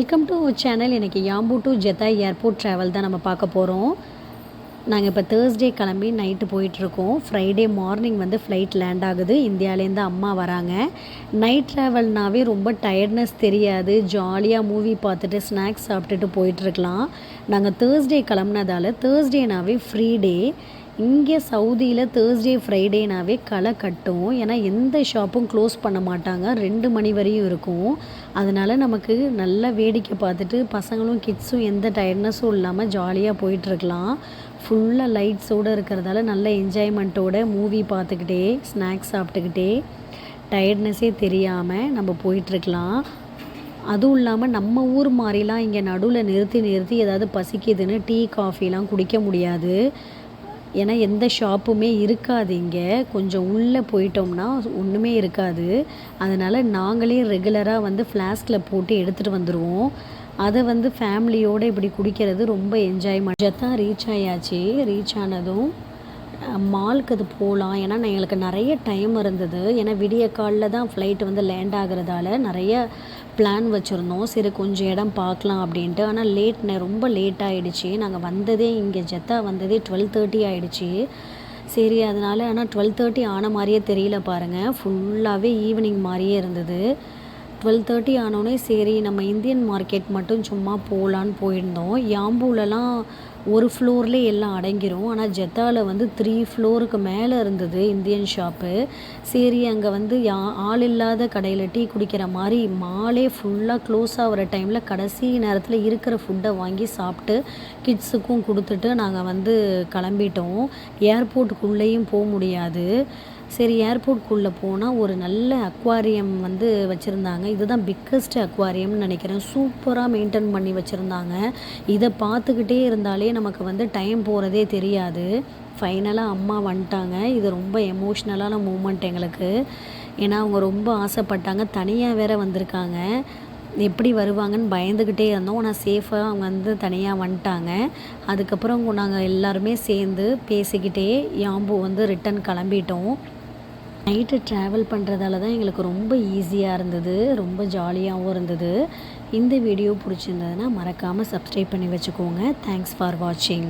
Welcome to channel. இன்றைக்கி யாம்பு to Jeddah airport travel தான் நம்ம பார்க்க போகிறோம். நாங்கள் இப்போ தேர்ஸ்டே கிளம்பி நைட்டு போயிட்டுருக்கோம். ஃப்ரைடே மார்னிங் வந்து ஃப்ளைட் லேண்ட் ஆகுது. இந்தியாவிலேருந்து அம்மா வராங்க. நைட் ட்ராவல்னாவே ரொம்ப டயர்ட்னஸ் தெரியாது. ஜாலியாக மூவி பார்த்துட்டு ஸ்நாக்ஸ் சாப்பிட்டுட்டு போயிட்டுருக்கலாம். நாங்கள் தேர்ஸ்டே கிளம்புனதால தேர்ஸ்டேனாவே ஃப்ரீ டே. இங்கே சவுதியில் தேர்ஸ்டே ஃப்ரைடேனாவே களை கட்டும். ஏன்னா எந்த ஷாப்பும் க்ளோஸ் பண்ண மாட்டாங்க. 2 மணி வரையும் இருக்கும். அதனால் நமக்கு நல்லா வேடிக்கை பார்த்துட்டு பசங்களும் கிட்ஸும் எந்த டயர்ட்னஸும் இல்லாமல் ஜாலியாக போயிட்டுருக்கலாம். ஃபுல்லாக லைட்ஸோடு இருக்கிறதால நல்ல என்ஜாய்மெண்ட்டோட மூவி பார்த்துக்கிட்டே ஸ்நாக்ஸ் சாப்பிட்டுக்கிட்டே டயர்ட்னஸே தெரியாமல் நம்ம போயிட்டுருக்கலாம். அதுவும் இல்லாமல் நம்ம ஊர் மாதிரிலாம் இங்கே நடுவில் நிறுத்தி ஏதாவது பசிக்குதுன்னு டீ காஃபிலாம் குடிக்க முடியாது. ஏன்னா எந்த ஷாப்புமே இருக்காது. இங்கே கொஞ்சம் உள்ளே போயிட்டோம்னா ஒன்றுமே இருக்காது. அதனால் நாங்களே ரெகுலராக வந்து ஃப்ளாஸ்கில் போட்டு எடுத்துகிட்டு வந்துடுவோம். அதை வந்து ஃபேமிலியோடு இப்படி குடிக்கிறது ரொம்ப என்ஜாய்மெண்ட். ஜெத்தா ரீச் ஆயாச்சு. ரீச் ஆனதும் மாலுக்கு அது போகலாம். ஏன்னா எங்களுக்கு நிறைய டைம் இருந்தது. ஏன்னா விடிய காலில் தான் ஃப்ளைட் வந்து லேண்ட் ஆகிறதால நிறைய பிளான் வச்சுருந்தோம். சரி கொஞ்சம் இடம் பார்க்கலாம் அப்படின்ட்டு. ஆனால் ரொம்ப லேட் ஆகிடுச்சு. நாங்கள் வந்ததே இங்கே ஜெத்தா வந்ததே 12:30 ஆகிடுச்சு. சரி அதனால் ஆனால் 12:30 ஆன மாதிரியே தெரியல பாருங்கள். ஃபுல்லாகவே ஈவினிங் மாதிரியே இருந்தது. 12:30 ஆனோடனே சரி நம்ம இந்தியன் மார்க்கெட் மட்டும் சும்மா போகலான்னு போயிருந்தோம். யாம்பூலலாம் ஒரு ஃப்ளோர்லேயே எல்லாம் அடங்கிரும். ஆனால் ஜெத்தாவில் வந்து 3 ஃப்ளோருக்கு மேலே இருந்தது இந்தியன் ஷாப்பு. சரி அங்கே வந்து ஆள் இல்லாத கடையில் டீ குடிக்கிற மாதிரி மாலே ஃபுல்லாக க்ளோஸ் ஆகிற டைமில் கடைசி நேரத்தில் இருக்கிற ஃபுட்டை வாங்கி சாப்பிட்டு கிட்ஸுக்கும் கொடுத்துட்டு நாங்கள் வந்து கிளம்பிட்டோம். ஏர்போர்ட்டுக்குள்ளேயும் போக முடியாது. சரி ஏர்போர்ட்குள்ளே போனால் ஒரு நல்ல அக்வாரியம் வந்து வச்சுருந்தாங்க. இதுதான் பிக்கஸ்ட் அக்வாரியம்னு நினைக்கிறேன். சூப்பராக மெயின்டைன் பண்ணி வச்சுருந்தாங்க. இதை பார்த்துக்கிட்டே இருந்தாலே நமக்கு வந்து டைம் போகிறதே தெரியாது. ஃபைனலாக அம்மா வந்துட்டாங்க. இது ரொம்ப எமோஷ்னலான மூமெண்ட் எங்களுக்கு. ஏன்னா அவங்க ரொம்ப ஆசைப்பட்டாங்க. தனியாக வேற வந்திருக்காங்க. எப்படி வருவாங்கன்னு பயந்துக்கிட்டே இருந்தோம். ஆனால் சேஃபாக அவங்க வந்து தனியாக வந்துட்டாங்க. அதுக்கப்புறம் நாங்கள் எல்லாருமே சேர்ந்து பேசிக்கிட்டே யாம்பு வந்து ரிட்டன் கிளம்பிட்டோம். நைட்டு ட்ராவல் பண்ணுறதால தான் எங்களுக்கு ரொம்ப ஈஸியாக இருந்தது. ரொம்ப ஜாலியாகவும் இருந்தது. இந்த வீடியோ பிடிச்சிருந்ததுன்னா மறக்காமல் சப்ஸ்கிரைப் பண்ணி வச்சுக்கோங்க. தேங்க்ஸ் ஃபார் வாட்சிங்.